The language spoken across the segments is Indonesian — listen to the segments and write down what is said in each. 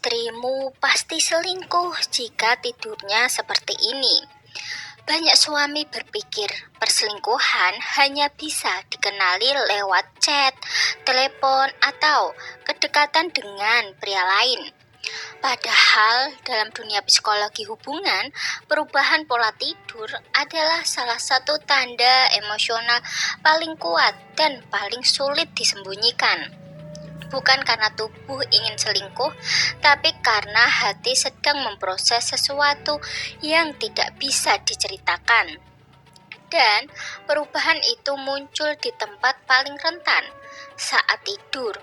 Istrimu pasti selingkuh jika tidurnya seperti ini. Banyak suami berpikir perselingkuhan hanya bisa dikenali lewat chat, telepon, atau kedekatan dengan pria lain. Padahal dalam dunia psikologi hubungan, perubahan pola tidur adalah salah satu tanda emosional paling kuat dan paling sulit disembunyikan. Bukan karena tubuh ingin selingkuh, tapi karena hati sedang memproses sesuatu yang tidak bisa diceritakan. Dan perubahan itu muncul di tempat paling rentan, saat tidur.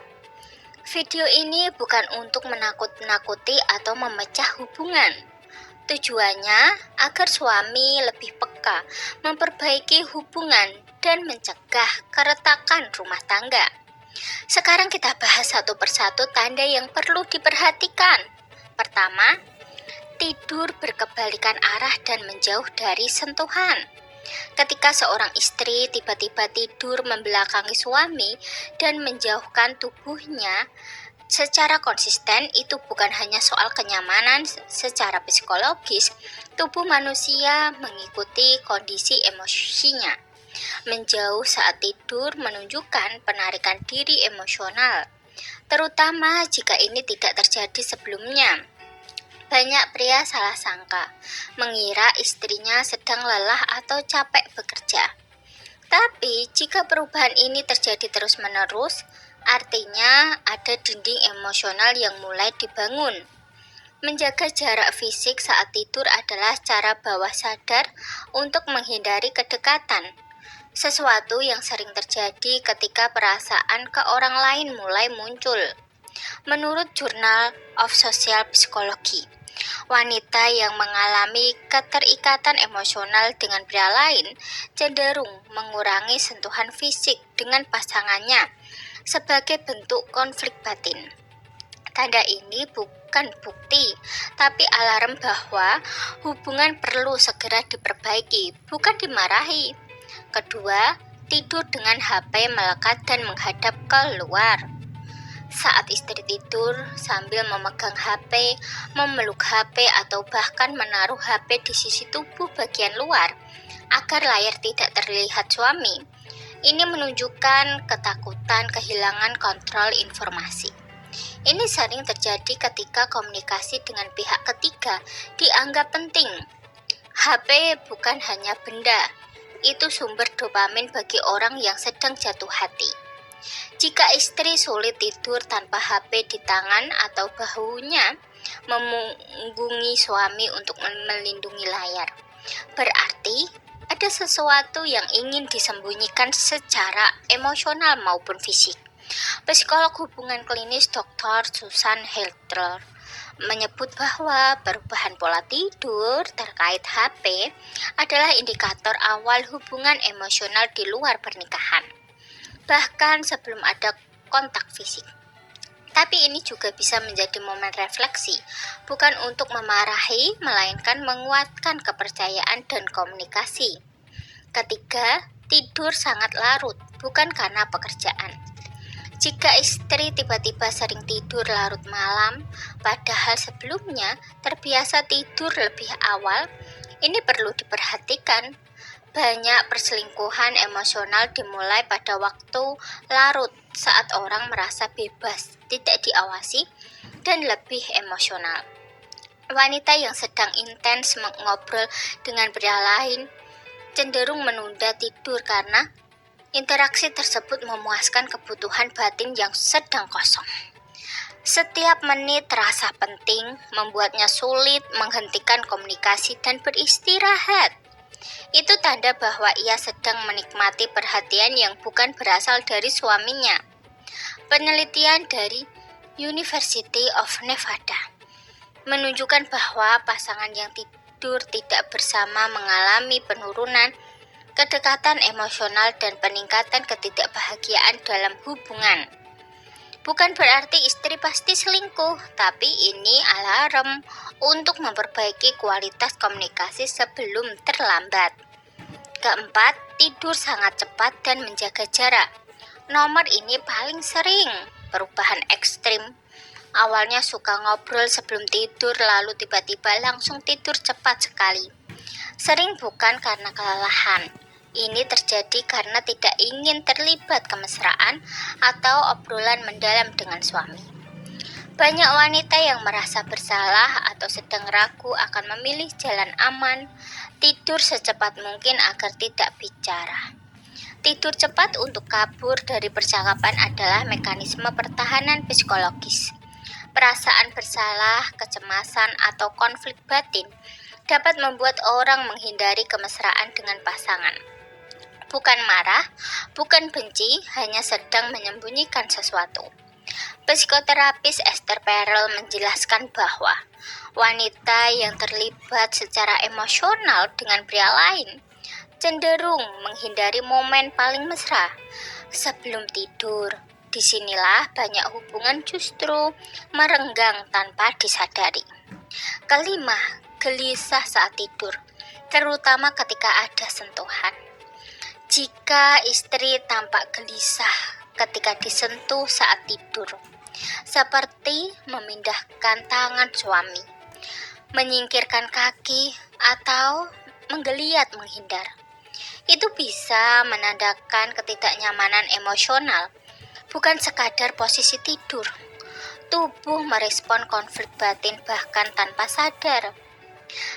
Video ini bukan untuk menakut-nakuti atau memecah hubungan. Tujuannya agar suami lebih peka, memperbaiki hubungan, dan mencegah keretakan rumah tangga. Sekarang kita bahas satu persatu tanda yang perlu diperhatikan. Pertama, tidur berkebalikan arah dan menjauh dari sentuhan. Ketika seorang istri tiba-tiba tidur membelakangi suami dan menjauhkan tubuhnya secara konsisten, itu bukan hanya soal kenyamanan secara psikologis. Tubuh manusia mengikuti kondisi emosinya. Menjauh saat tidur menunjukkan penarikan diri emosional, terutama jika ini tidak terjadi sebelumnya. Banyak pria salah sangka, mengira istrinya sedang lelah atau capek bekerja. Tapi jika perubahan ini terjadi terus-menerus, artinya ada dinding emosional yang mulai dibangun. Menjaga jarak fisik saat tidur adalah cara bawah sadar untuk menghindari kedekatan. Sesuatu yang sering terjadi ketika perasaan ke orang lain mulai muncul. Menurut Journal of Social Psychology, wanita yang mengalami keterikatan emosional dengan pria lain cenderung mengurangi sentuhan fisik dengan pasangannya sebagai bentuk konflik batin. Tanda ini bukan bukti, tapi alarm bahwa hubungan perlu segera diperbaiki, bukan dimarahi. Kedua, tidur dengan HP melekat dan menghadap keluar. Saat istri tidur sambil memegang HP, memeluk HP, atau bahkan menaruh HP di sisi tubuh bagian luar agar layar tidak terlihat suami, ini menunjukkan ketakutan kehilangan kontrol informasi. Ini sering terjadi ketika komunikasi dengan pihak ketiga dianggap penting. HP bukan hanya benda, itu sumber dopamin bagi orang yang sedang jatuh hati. Jika istri sulit tidur tanpa HP di tangan atau bahunya memunggungi suami untuk melindungi layar, berarti ada sesuatu yang ingin disembunyikan secara emosional maupun fisik. Psikolog hubungan klinis Dr. Susan Helter menyebut bahwa perubahan pola tidur terkait HP adalah indikator awal hubungan emosional di luar pernikahan, bahkan sebelum ada kontak fisik. Tapi ini juga bisa menjadi momen refleksi, bukan untuk memarahi, melainkan menguatkan kepercayaan dan komunikasi. Ketiga, tidur sangat larut, bukan karena pekerjaan. Jika istri tiba-tiba sering tidur larut malam, padahal sebelumnya terbiasa tidur lebih awal, ini perlu diperhatikan. Banyak perselingkuhan emosional dimulai pada waktu larut saat orang merasa bebas, tidak diawasi, dan lebih emosional. Wanita yang sedang intens mengobrol dengan pria lain cenderung menunda tidur karena interaksi tersebut memuaskan kebutuhan batin yang sedang kosong. Setiap menit terasa penting, membuatnya sulit menghentikan komunikasi dan beristirahat. Itu tanda bahwa ia sedang menikmati perhatian yang bukan berasal dari suaminya. Penelitian dari University of Nevada menunjukkan bahwa pasangan yang tidur tidak bersama mengalami penurunan kedekatan emosional dan peningkatan ketidakbahagiaan dalam hubungan. Bukan berarti istri pasti selingkuh, tapi ini alarm untuk memperbaiki kualitas komunikasi sebelum terlambat. Keempat, tidur sangat cepat dan menjaga jarak. Nomor ini paling sering perubahan ekstrim. Awalnya suka ngobrol sebelum tidur, lalu tiba-tiba langsung tidur cepat sekali. Sering bukan karena kelelahan. Ini terjadi karena tidak ingin terlibat kemesraan atau obrolan mendalam dengan suami. Banyak wanita yang merasa bersalah atau sedang ragu akan memilih jalan aman, tidur secepat mungkin agar tidak bicara. Tidur cepat untuk kabur dari percakapan adalah mekanisme pertahanan psikologis. Perasaan bersalah, kecemasan, atau konflik batin dapat membuat orang menghindari kemesraan dengan pasangan. Bukan marah, bukan benci, hanya sedang menyembunyikan sesuatu. Psikoterapis Esther Perel menjelaskan bahwa wanita yang terlibat secara emosional dengan pria lain cenderung menghindari momen paling mesra sebelum tidur. Disinilah banyak hubungan justru merenggang tanpa disadari. Kelima, gelisah saat tidur, terutama ketika ada sentuhan. Jika istri tampak gelisah ketika disentuh saat tidur, seperti memindahkan tangan suami, menyingkirkan kaki, atau menggeliat menghindar, itu bisa menandakan ketidaknyamanan emosional, bukan sekadar posisi tidur. Tubuh merespon konflik batin bahkan tanpa sadar.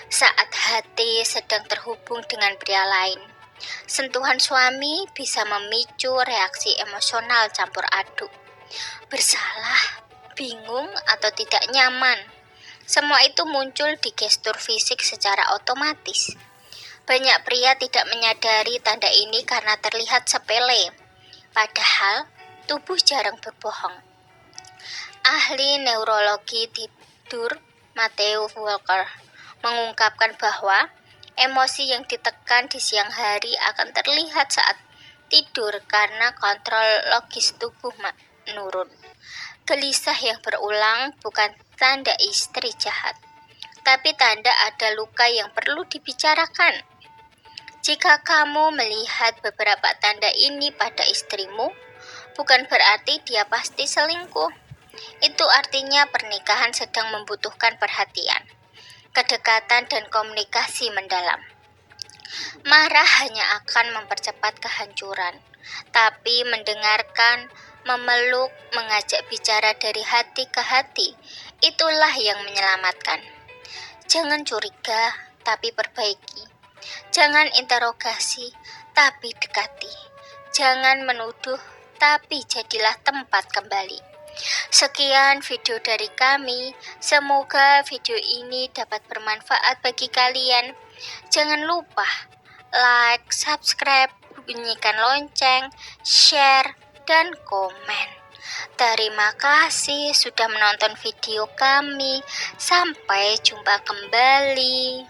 Saat hati sedang terhubung dengan pria lain, sentuhan suami bisa memicu reaksi emosional campur aduk. Bersalah, bingung, atau tidak nyaman. Semua itu muncul di gestur fisik secara otomatis. Banyak pria tidak menyadari tanda ini karena terlihat sepele, padahal tubuh jarang berbohong. Ahli neurologi tidur Matthew Walker mengungkapkan bahwa emosi yang ditekan di siang hari akan terlihat saat tidur karena kontrol logis tubuh menurun. Gelisah yang berulang bukan tanda istri jahat, tapi tanda ada luka yang perlu dibicarakan. Jika kamu melihat beberapa tanda ini pada istrimu, bukan berarti dia pasti selingkuh. Itu artinya pernikahan sedang membutuhkan perhatian, kedekatan, dan komunikasi mendalam. Marah hanya akan mempercepat kehancuran, tapi mendengarkan, memeluk, mengajak bicara dari hati ke hati, itulah yang menyelamatkan. Jangan curiga, tapi perbaiki. Jangan interogasi, tapi dekati. Jangan menuduh, tapi jadilah tempat kembali. Sekian video dari kami. Semoga video ini dapat bermanfaat bagi kalian. Jangan lupa like, subscribe, bunyikan lonceng, share, dan komen. Terima kasih sudah menonton video kami. Sampai jumpa kembali.